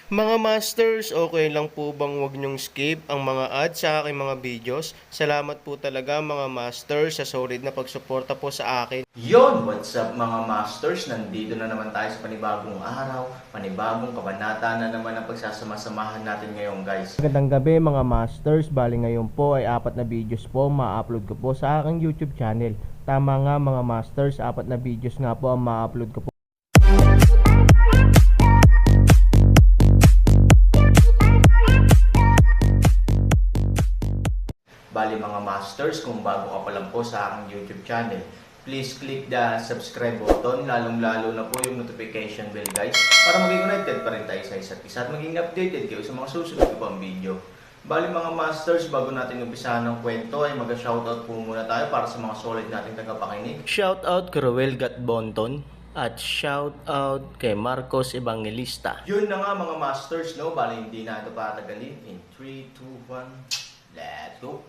Mga masters, okay lang po bang wag niyong skip ang mga ads sa aking mga videos? Salamat po talaga mga masters sa solid na pagsuporta po sa akin. Yon, what's up mga masters? Nandito na naman tayo sa panibagong araw, panibagong kabanata na naman ang pagsasama-samahan natin ngayon guys. Magandang gabi mga masters, bali ngayon po ay 4 na videos po ma-upload ko po sa aking YouTube channel. Tama nga mga masters, 4 na videos nga po ang ma-upload ko po. Bali mga masters, kung bago ka pa lang po sa aking YouTube channel, please click the subscribe button, lalong-lalo na po yung notification bell guys, para maging connected pa rin tayo sa isa't isa at maging updated kayo sa mga susunod ko pang video. Bali mga masters, bago natin umpisahan ng kwento ay mag-shoutout po muna tayo para sa mga solid nating tagapakinig. Shoutout kay Roel Gatbonton at shoutout kay Marcos Evangelista. Yun na nga mga masters, no? Bali hindi na ito patagalin. In 3, 2, 1, let's go!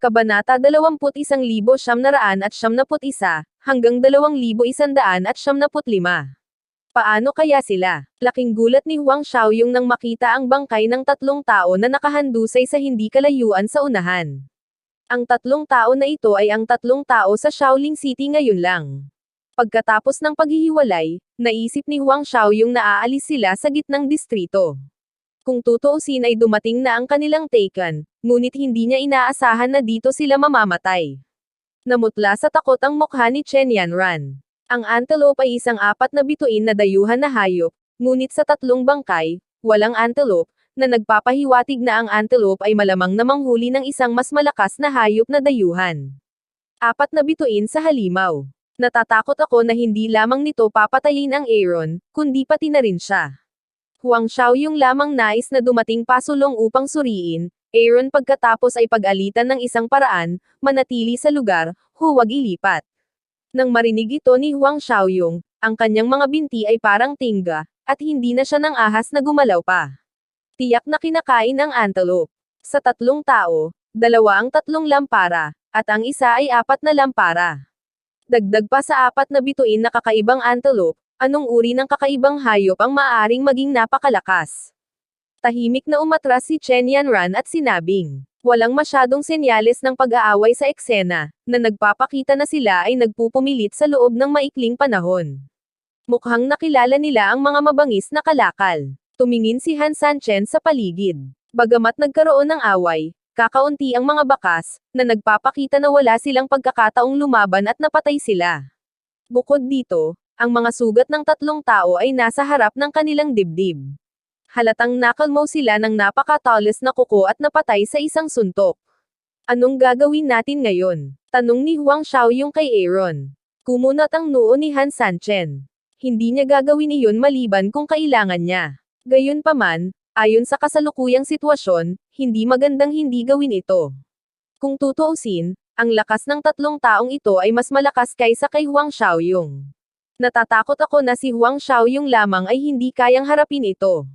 Kabanata 21,971 hanggang 2,175. Paano kaya sila? Laking gulat ni Huang Xiaoyong nang makita ang bangkay ng 3 tao na nakahandusay sa hindi kalayuan sa unahan. Ang 3 tao na ito ay ang 3 tao sa Shaolin City ngayon lang. Pagkatapos ng paghihiwalay, naisip ni Huang Xiaoyong na aalis sila sa gitnang distrito. Kung tutuusin ay dumating na ang kanilang taken, ngunit hindi niya inaasahan na dito sila mamamatay. Namutla sa takot ang mukha ni Chen Yanran. Ang antelope ay isang 4 na bituin na dayuhan na hayop, ngunit sa 3 bangkay, walang antelope, na nagpapahiwatig na ang antelope ay malamang na manghuli ng isang mas malakas na hayop na dayuhan. 4 na bituin sa halimaw. Natatakot ako na hindi lamang nito papatayin ang Aaron, kundi pati na rin siya. Huang Xiaoyong lamang nais na dumating pasulong upang suriin, Aaron pagkatapos ay pag-alitan ng isang paraan, manatili sa lugar, huwag ilipat. Nang marinig ito ni Huang Xiaoyong, ang kanyang mga binti ay parang tingga, at hindi na siya ng ahas na gumalaw pa. Tiyak na kinakain ang antelope. Sa 3 tao, 2 ang 3 lampara, at ang isa ay 4 na lampara. Dagdag pa sa 4 na bituin na kakaibang antelope, anong uri ng kakaibang hayop ang maaaring maging napakalakas? Tahimik na umatras si Chen Yanran at sinabing, walang masyadong senyales ng pag-aaway sa eksena, na nagpapakita na sila ay nagpupumilit sa loob ng maikling panahon. Mukhang nakilala nila ang mga mabangis na kalakal. Tumingin si Han Sanchen sa paligid. Bagamat nagkaroon ng away, kakaunti ang mga bakas, na nagpapakita na wala silang pagkakataong lumaban at napatay sila. Bukod dito, ang mga sugat ng 3 tao ay nasa harap ng kanilang dibdib. Halatang nakalmaw sila ng napakatalas na kuko at napatay sa isang suntok. Anong gagawin natin ngayon? Tanong ni Huang Xiaoyong kay Aaron. Kumunat ang noo ni Han Sanchen. Hindi niya gagawin iyon maliban kung kailangan niya. Gayunpaman, ayon sa kasalukuyang sitwasyon, hindi magandang hindi gawin ito. Kung tutuusin, ang lakas ng 3 taong ito ay mas malakas kaysa kay Huang Xiaoyong. Natatakot ako na si Huang Xiaoyong lamang ay hindi kayang harapin ito.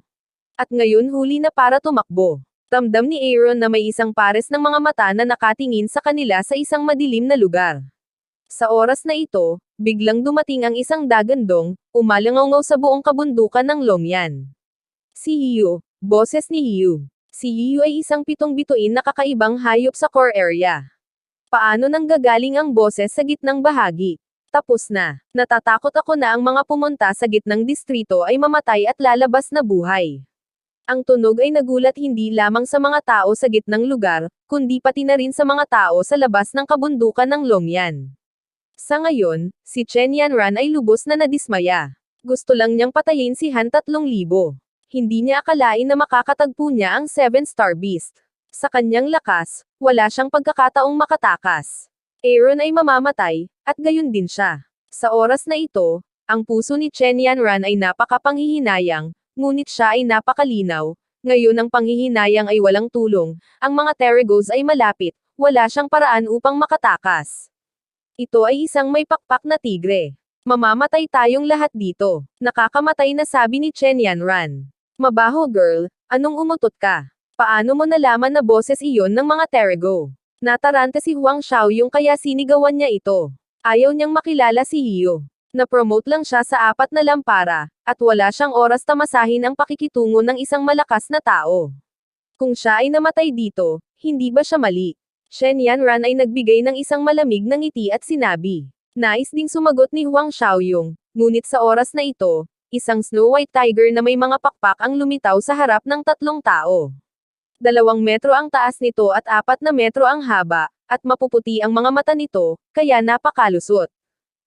At ngayon huli na para tumakbo. Ramdam ni Aaron na may isang pares ng mga mata na nakatingin sa kanila sa isang madilim na lugar. Sa oras na ito, biglang dumating ang isang dagandong, umalangaw sa buong kabundukan ng Longyan. Si Hiyu, boses ni Hiyu. Si Hiyu ay isang 7 bituin na kakaibang hayop sa core area. Paano nang gagaling ang boses sa gitnang bahagi? Tapos na. Natatakot ako na ang mga pumunta sa gitnang distrito ay mamatay at lalabas na buhay. Ang tunog ay nagulat hindi lamang sa mga tao sa gitnang lugar, kundi pati na rin sa mga tao sa labas ng kabundukan ng Longyan. Sa ngayon, si Chen Yanran ay lubos na nadismaya. Gusto lang niyang patayin si Han 3,000. Hindi niya akalain na makakatagpo niya ang 7-star beast. Sa kanyang lakas, wala siyang pagkakataong makatakas. Aaron ay mamamatay, at gayon din siya. Sa oras na ito, ang puso ni Chen Yanran ay napakapanghihinayang, ngunit siya ay napakalinaw. Ngayon ang panghihinayang ay walang tulong, ang mga Terregos ay malapit, wala siyang paraan upang makatakas. Ito ay isang may pakpak na tigre. Mamamatay tayong lahat dito. Nakakamatay na sabi ni Chen Yanran. Mabaho girl, anong umutot ka? Paano mo nalaman na boses iyon ng mga Terrego? Natarante si Huang Xiaoyong kaya sinigawan niya ito. Ayaw niyang makilala si Hiyo. Na-promote lang siya sa 4 na lampara, at wala siyang oras tamasahin ang pakikitungo ng isang malakas na tao. Kung siya ay namatay dito, hindi ba siya mali? Shen Yanran ay nagbigay ng isang malamig na ngiti at sinabi. Nais ding sumagot ni Huang Xiaoyong, ngunit sa oras na ito, isang Snow White Tiger na may mga pakpak ang lumitaw sa harap ng 3 tao. 2 metro ang taas nito at 4 na metro ang haba, at mapuputi ang mga mata nito, kaya napakalusot.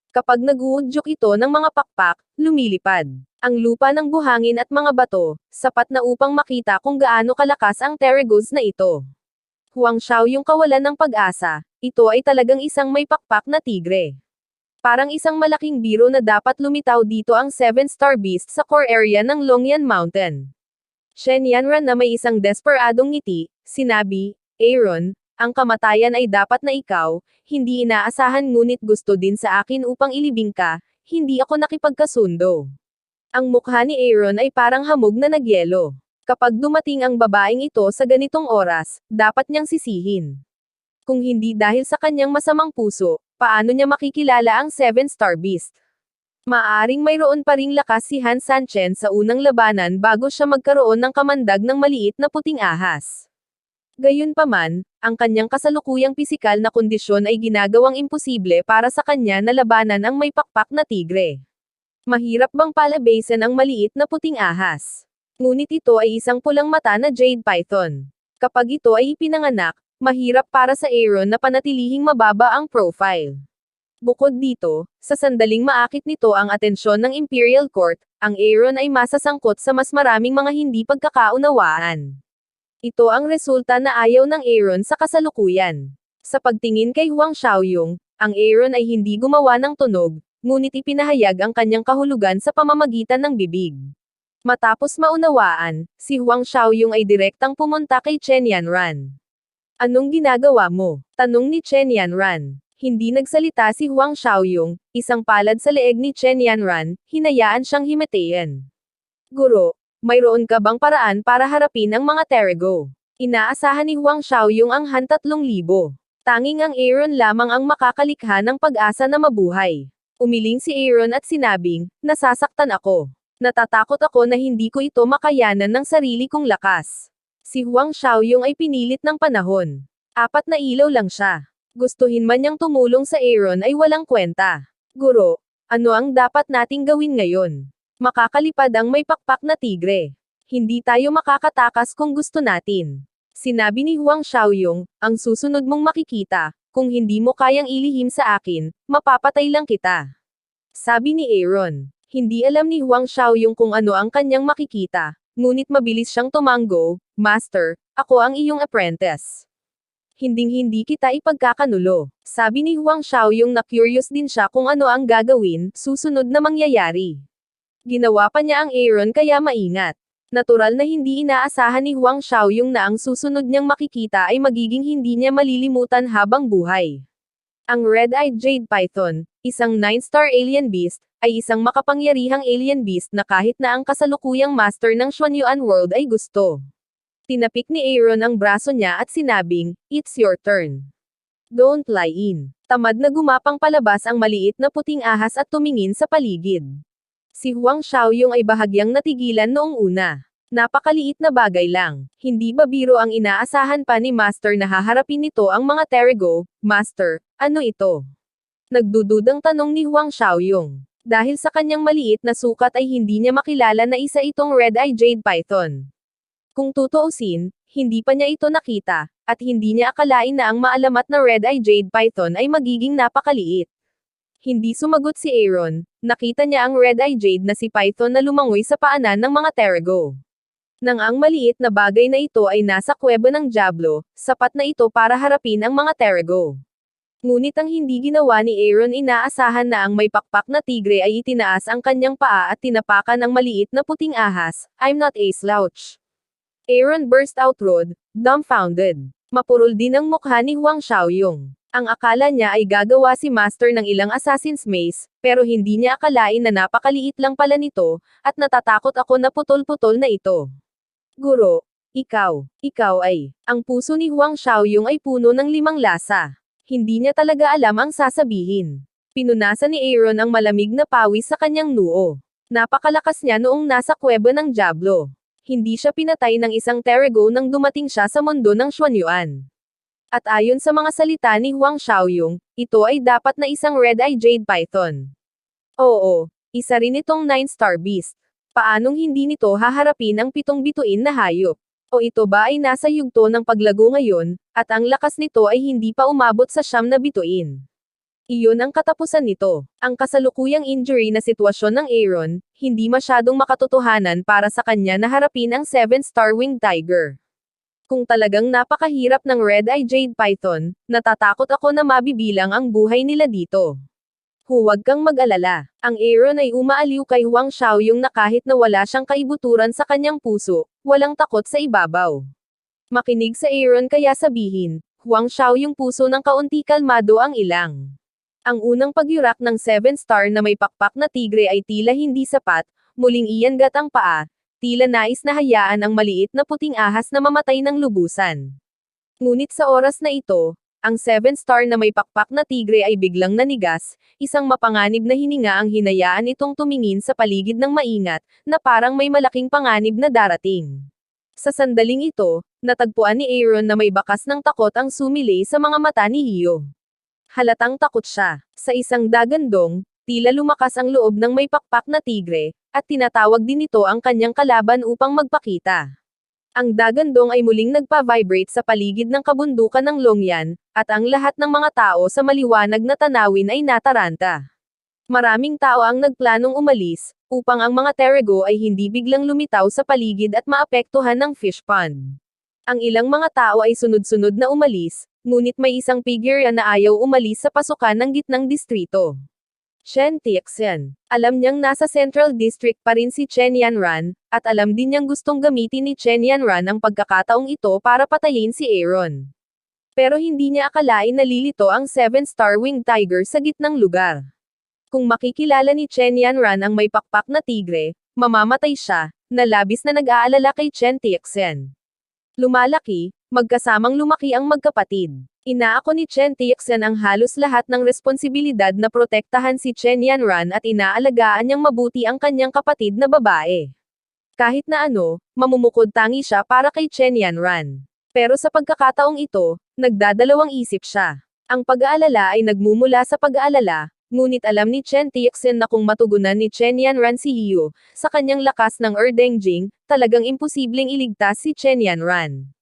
Kapag nag-uudyok ito ng mga pakpak, lumilipad. Ang lupa ng buhangin at mga bato, sapat na upang makita kung gaano kalakas ang Terragos na ito. Huang Xiaoyong kawalan ng pag-asa, ito ay talagang isang may pakpak na tigre. Parang isang malaking biro na dapat lumitaw dito ang 7-star beast sa core area ng Longyan Mountain. Shen Yanran na may isang desperadong ngiti, sinabi, Aaron, ang kamatayan ay dapat na ikaw, hindi inaasahan ngunit gusto din sa akin upang ilibing ka, hindi ako nakipagkasundo. Ang mukha ni Aaron ay parang hamog na nagyelo. Kapag dumating ang babaeng ito sa ganitong oras, dapat niyang sisihin. Kung hindi dahil sa kanyang masamang puso, paano niya makikilala ang 7-star beast? Maaring mayroon pa ring lakas si Han Sanchen sa unang labanan bago siya magkaroon ng kamandag ng maliit na puting ahas. Gayunpaman, ang kanyang kasalukuyang pisikal na kondisyon ay ginagawang imposible para sa kanya na labanan ang may pakpak na tigre. Mahirap bang palabasin ang maliit na puting ahas? Ngunit ito ay isang pulang mata na Jade Python. Kapag ito ay ipinanganak, mahirap para sa Aaron na panatilihing mababa ang profile. Bukod dito, sa sandaling maakit nito ang atensyon ng Imperial Court, ang Aaron ay masasangkot sa mas maraming mga hindi pagkakaunawaan. Ito ang resulta na ayaw ng Aaron sa kasalukuyan. Sa pagtingin kay Huang Xiaoyong, ang Aaron ay hindi gumawa ng tunog, ngunit ipinahayag ang kanyang kahulugan sa pamamagitan ng bibig. Matapos maunawaan, si Huang Xiaoyong ay direktang pumunta kay Chen Yanran. Anong ginagawa mo? Tanong ni Chen Yanran. Hindi nagsalita si Huang Xiaoyong, isang palad sa leeg ni Chen Yanran, hinayaan siyang himatayan. Guro, mayroon ka bang paraan para harapin ang mga Terrago? Inaasahan ni Huang Xiaoyong ang Han 3,000. Tanging ang Aaron lamang ang makakalikha ng pag-asa na mabuhay. Umiling si Aaron at sinabing, nasasaktan ako. Natatakot ako na hindi ko ito makayanan ng sarili kong lakas. Si Huang Xiaoyong ay pinilit ng panahon. 4 na ilaw lang siya. Gustuhin man niyang tumulong sa Aaron ay walang kwenta. Guro, ano ang dapat nating gawin ngayon? Makakalipad ang may pakpak na tigre. Hindi tayo makakatakas kung gusto natin. Sinabi ni Huang Xiaoyong, ang susunod mong makikita, kung hindi mo kayang ilihim sa akin, mapapatay lang kita. Sabi ni Aaron. Hindi alam ni Huang Xiaoyong kung ano ang kanyang makikita, ngunit mabilis siyang tumango, Master, ako ang iyong apprentice. Hinding-hindi kita ipagkakanulo. Sabi ni Huang Xiaoyong na curious din siya kung ano ang gagawin, susunod na mangyayari. Ginawa pa niya ang Aaron kaya maingat. Natural na hindi inaasahan ni Huang Xiaoyong na ang susunod niyang makikita ay magiging hindi niya malilimutan habang buhay. Ang Red-Eyed Jade Python, isang 9-star alien beast, ay isang makapangyarihang alien beast na kahit na ang kasalukuyang master ng Xuanyuan World ay gusto. Tinapik ni Aaron ang braso niya at sinabing, it's your turn. Don't lie in. Tamad na gumapang palabas ang maliit na puting ahas at tumingin sa paligid. Si Huang Xiaoyong ay bahagyang natigilan noong una. Napakaliit na bagay lang. Hindi ba biro ang inaasahan pa ni Master na haharapin nito ang mga Terrago? Master, ano ito? Nagdududang tanong ni Huang Xiaoyong. Dahil sa kanyang maliit na sukat ay hindi niya makilala na isa itong Red-Eye Jade Python. Kung tutuusin, hindi pa niya ito nakita, at hindi niya akalain na ang maalamat na Red-Eye Jade Python ay magiging napakaliit. Hindi sumagot si Aaron, nakita niya ang Red-Eye Jade na si Python na lumangoy sa paanan ng mga Terrago. Nang ang maliit na bagay na ito ay nasa kuweba ng Diablo, sapat na ito para harapin ang mga Terrago. Ngunit ang hindi ginawa ni Aaron inaasahan na ang may pakpak na tigre ay itinaas ang kanyang paa at tinapakan ang maliit na puting ahas, I'm not a slouch. Aaron burst out rude, dumbfounded. Mapurol din ang mukha ni Huang Xiaoyong. Ang akala niya ay gagawa si Master ng ilang Assassin's Maze, pero hindi niya akalain na napakaliit lang pala nito, at natatakot ako na putol-putol na ito. Guro, ikaw ay, ang puso ni Huang Xiaoyong ay puno ng 5 lasa. Hindi niya talaga alam ang sasabihin. Pinunasan ni Aaron ang malamig na pawis sa kanyang noo. Napakalakas niya noong nasa kuweba ng Diablo. Hindi siya pinatay ng isang Terego nang dumating siya sa mundo ng Xuanyuan. At ayon sa mga salita ni Huang Xiaoyong, ito ay dapat na isang Red-Eye Jade Python. Oo, isa rin itong 9-star beast. Paanong hindi nito haharapin ang 7 bituin na hayop? O ito ba ay nasa yugto ng paglago ngayon, at ang lakas nito ay hindi pa umabot sa 9 na bituin? Iyon ang katapusan nito. Ang kasalukuyang injury na sitwasyon ng Aaron, hindi masyadong makatotohanan para sa kanya na harapin ang 7-star Winged Tiger. Kung talagang napakahirap ng Red-Eye Jade Python, natatakot ako na mabibilang ang buhay nila dito. Huwag kang mag-alala. Ang Aaron ay umaaliw kay Huang Xiaoyong na kahit na wala siyang kaibuturan sa kanyang puso, walang takot sa ibabaw. Makinig sa Aaron kaya sabihin, Huang Xiaoyong puso ng kaunti kalmado ang ilang. Ang unang pagyurak ng 7-star na may pakpak na tigre ay tila hindi sapat, muling iyangat ang paa, tila nais na hayaan ang maliit na puting ahas na mamatay ng lubusan. Ngunit sa oras na ito, ang 7-star na may pakpak na tigre ay biglang nanigas, isang mapanganib na hininga ang hinayaan itong tumingin sa paligid ng maingat, na parang may malaking panganib na darating. Sa sandaling ito, natagpuan ni Aaron na may bakas ng takot ang sumilay sa mga mata ni Hio. Halatang takot siya. Sa isang dagandong, tila lumakas ang loob ng may pakpak na tigre, at tinatawag din ito ang kanyang kalaban upang magpakita. Ang dagandong ay muling nagpa-vibrate sa paligid ng kabundukan ng Longyan, at ang lahat ng mga tao sa maliwanag na tanawin ay nataranta. Maraming tao ang nagplanong umalis, upang ang mga Terego ay hindi biglang lumitaw sa paligid at maapektuhan ng fish pond. Ang ilang mga tao ay sunod-sunod na umalis, ngunit may isang figure na ayaw umalis sa pasukan ng gitnang distrito. Shen Tianxian. Alam niyang nasa Central District pa rin si Chen Yanran, at alam din niyang gustong gamitin ni Chen Yanran ang pagkakataong ito para patayin si Aaron. Pero hindi niya akalain na lilito ang 7-star Winged Tiger sa gitnang lugar. Kung makikilala ni Chen Yanran ang may pakpak na tigre, mamamatay siya, na labis na nag-aalala kay Chen Tianxian. Lumalaki, magkasamang lumaki ang magkapatid. Inaako ni Chen Tianxian ang halos lahat ng responsibilidad na protektahan si Chen Yanran at inaalagaan niyang mabuti ang kanyang kapatid na babae. Kahit na ano, mamumukod tangi siya para kay Chen Yanran. Pero sa pagkakataong ito, nagdadalawang isip siya. Ang pag-aalala ay nagmumula sa pag-aalala, ngunit alam ni Chen Tianxian na kung matugunan ni Chen Yanran si Hio, sa kanyang lakas ng Erdengjing, talagang imposibleng iligtas si Chen Yanran.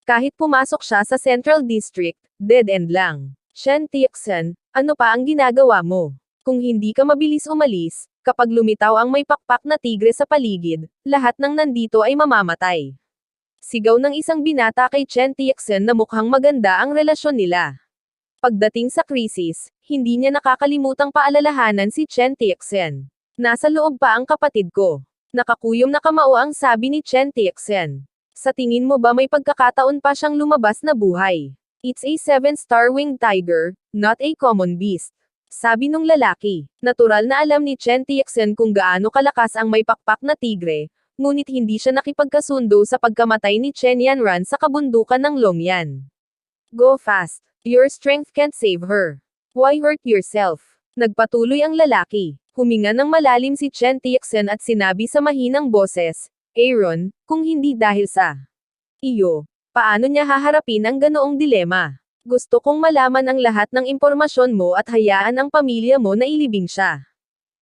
Kahit pumasok siya sa Central District, dead end lang. Shen Tianxian, ano pa ang ginagawa mo? Kung hindi ka mabilis umalis, kapag lumitaw ang may pakpak na tigre sa paligid, lahat ng nandito ay mamamatay. Sigaw ng isang binata kay Chen Tianxian na mukhang maganda ang relasyon nila. Pagdating sa krisis, hindi niya nakakalimutang paalalahanan si Chen Tianxian. Nasa loob pa ang kapatid ko. Nakakuyom na kamao ang sabi ni Chen Tianxian. Sa tingin mo ba may pagkakataon pa siyang lumabas na buhay? It's a 7-star Winged Tiger, not a common beast. Sabi nung lalaki. Natural na alam ni Chen Tianxian kung gaano kalakas ang may pakpak na tigre, ngunit hindi siya nakipagkasundo sa pagkamatay ni Chen Yanran sa kabundukan ng Longyan. Go fast. Your strength can't save her. Why hurt yourself? Nagpatuloy ang lalaki. Huminga ng malalim si Chen Tianxian at sinabi sa mahinang boses, Aaron, kung hindi dahil sa iyo, paano niya haharapin ang ganoong dilema? Gusto kong malaman ang lahat ng impormasyon mo at hayaan ang pamilya mo na ilibing siya.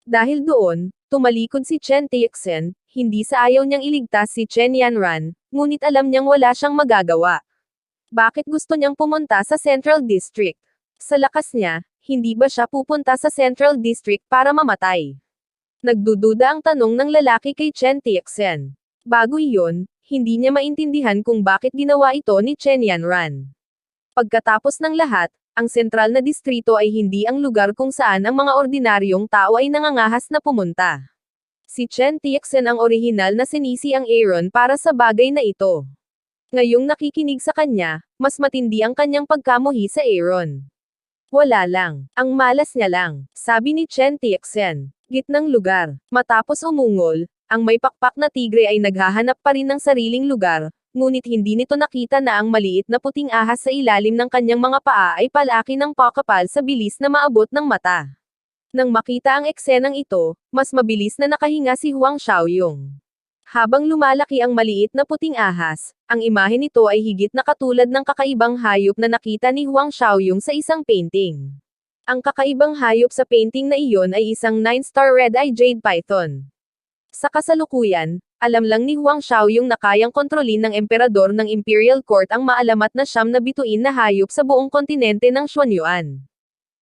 Dahil doon, tumalikod si Chen Tianxian, hindi sa ayaw niyang iligtas si Chen Yanran, ngunit alam niyang wala siyang magagawa. Bakit gusto niyang pumunta sa Central District? Sa lakas niya, hindi ba siya pupunta sa Central District para mamatay? Nagdududa ang tanong ng lalaki kay Chen Tianxian. Bago iyon, hindi niya maintindihan kung bakit ginawa ito ni Chen Yanran. Pagkatapos ng lahat, ang sentral na distrito ay hindi ang lugar kung saan ang mga ordinaryong tao ay nangangahas na pumunta. Si Chen Tianxian ang orihinal na sinisi ang Aaron para sa bagay na ito. Ngayong nakikinig sa kanya, mas matindi ang kanyang pagkamuhi sa Aaron. Wala lang, ang malas niya lang, sabi ni Chen Tianxian. Gitnang lugar. Matapos umungol, ang may pakpak na tigre ay naghahanap pa rin ng sariling lugar, ngunit hindi nito nakita na ang maliit na puting ahas sa ilalim ng kanyang mga paa ay palaki ng pakapal sa bilis na maabot ng mata. Nang makita ang eksenang ito, mas mabilis na nakahinga si Huang Xiaoyong. Habang lumalaki ang maliit na puting ahas, ang imahe nito ay higit na katulad ng kakaibang hayop na nakita ni Huang Xiaoyong sa isang painting. Ang kakaibang hayop sa painting na iyon ay isang 9-star red-eye jade python. Sa kasalukuyan, alam lang ni Huang Xiaoyong na kayang kontrolin ng emperador ng Imperial Court ang maalamat na 9 na bituin na hayop sa buong kontinente ng Xuanyuan.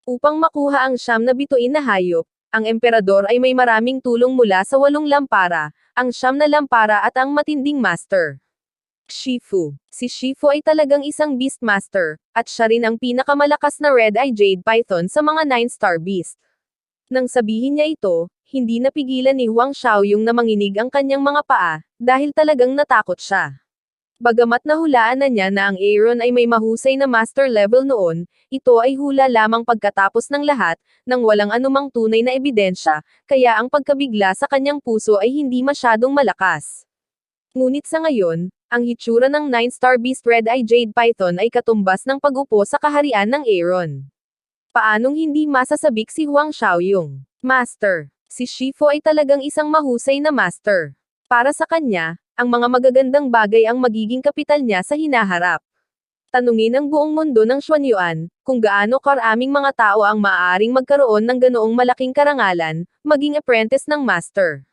Upang makuha ang 9 na bituin na hayop, ang emperador ay may maraming tulong mula sa 8 lampara, ang 9 na lampara at ang matinding master. Shifu. Si Shifu ay talagang isang beastmaster, at siya rin ang pinakamalakas na red-eye jade python sa mga 9-star beast. Nang sabihin niya ito, hindi napigilan ni Huang Xiaoyong na manginig ang kanyang mga paa, dahil talagang natakot siya. Bagamat nahulaan na niya na ang Aaron ay may mahusay na master level noon, ito ay hula lamang pagkatapos ng lahat, nang walang anumang tunay na ebidensya, kaya ang pagkabigla sa kanyang puso ay hindi masyadong malakas. Ngunit sa ngayon, ang hitsura ng 9-star beast red-eye jade python ay katumbas ng pag-upo sa kaharian ng Aaron. Paanong hindi masasabik si Huang Xiaoyong? Master. Si Shifu ay talagang isang mahusay na master. Para sa kanya, ang mga magagandang bagay ang magiging kapital niya sa hinaharap. Tanungin ang buong mundo ng Xuanyuan, kung gaano karaming mga tao ang maaaring magkaroon ng ganoong malaking karangalan, maging apprentice ng master.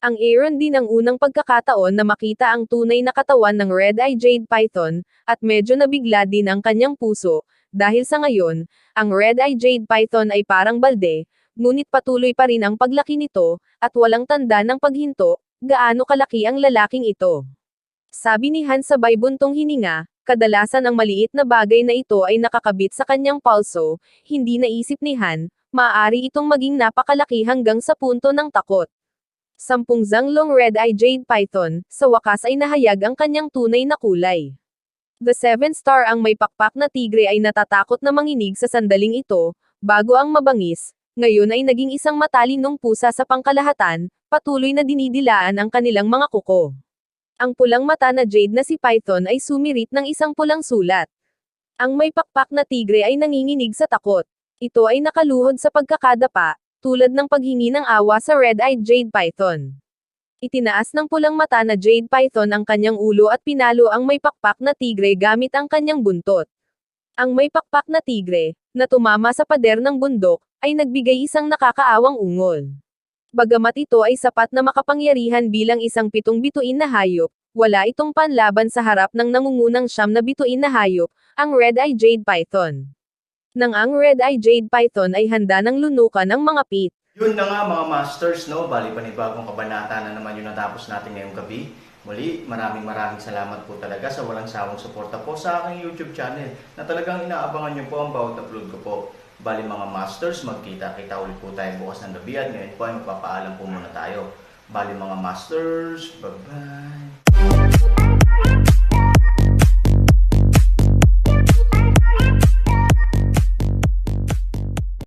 Ang Aaron din ang unang pagkakataon na makita ang tunay na katawan ng red-eye jade python, at medyo nabigla din ang kanyang puso, dahil sa ngayon, ang red-eye jade python ay parang balde, ngunit patuloy pa rin ang paglaki nito, at walang tanda ng paghinto, gaano kalaki ang lalaking ito. Sabi ni Han sabay buntong hininga, kadalasan ang maliit na bagay na ito ay nakakabit sa kanyang pulso, hindi naisip ni Han, maaari itong maging napakalaki hanggang sa punto ng takot. 10 zanglong red-eye jade python, sa wakas ay nahayag ang kanyang tunay na kulay. The 7-star ang may pakpak na tigre ay natatakot na manginig sa sandaling ito, bago ang mabangis, ngayon ay naging isang matalinong pusa sa pangkalahatan, patuloy na dinidilaan ang kanilang mga kuko. Ang pulang mata na jade na si Python ay sumirit ng isang pulang sulat. Ang may pakpak na tigre ay nanginginig sa takot. Ito ay nakaluhod sa pagkakadapa, tulad ng paghingi ng awa sa red-eyed jade python. Itinaas ng pulang mata na jade python ang kanyang ulo at pinalo ang may pakpak na tigre gamit ang kanyang buntot. Ang may pakpak na tigre, na tumama sa pader ng bundok, ay nagbigay isang nakakaawang ungol. Bagamat ito ay sapat na makapangyarihan bilang isang 7 bituin na hayop, wala itong panlaban sa harap ng nangungunang 9 na bituin na hayop, ang red-eye jade python. Nang ang red-eye jade python ay handa ng lunukan ang mga pit. Yun na nga mga masters, no? Bali panibagong kabanata na naman yung natapos natin ngayong gabi. Muli, maraming salamat po talaga sa walang sawang suporta po sa aking YouTube channel na talagang inaabangan nyo po ang bawat upload ko po. Bali mga masters, magkita-kita ulit po tayo bukas ng gabi at ngayon po ay magpapaalam po muna tayo. Bali mga masters, bye-bye!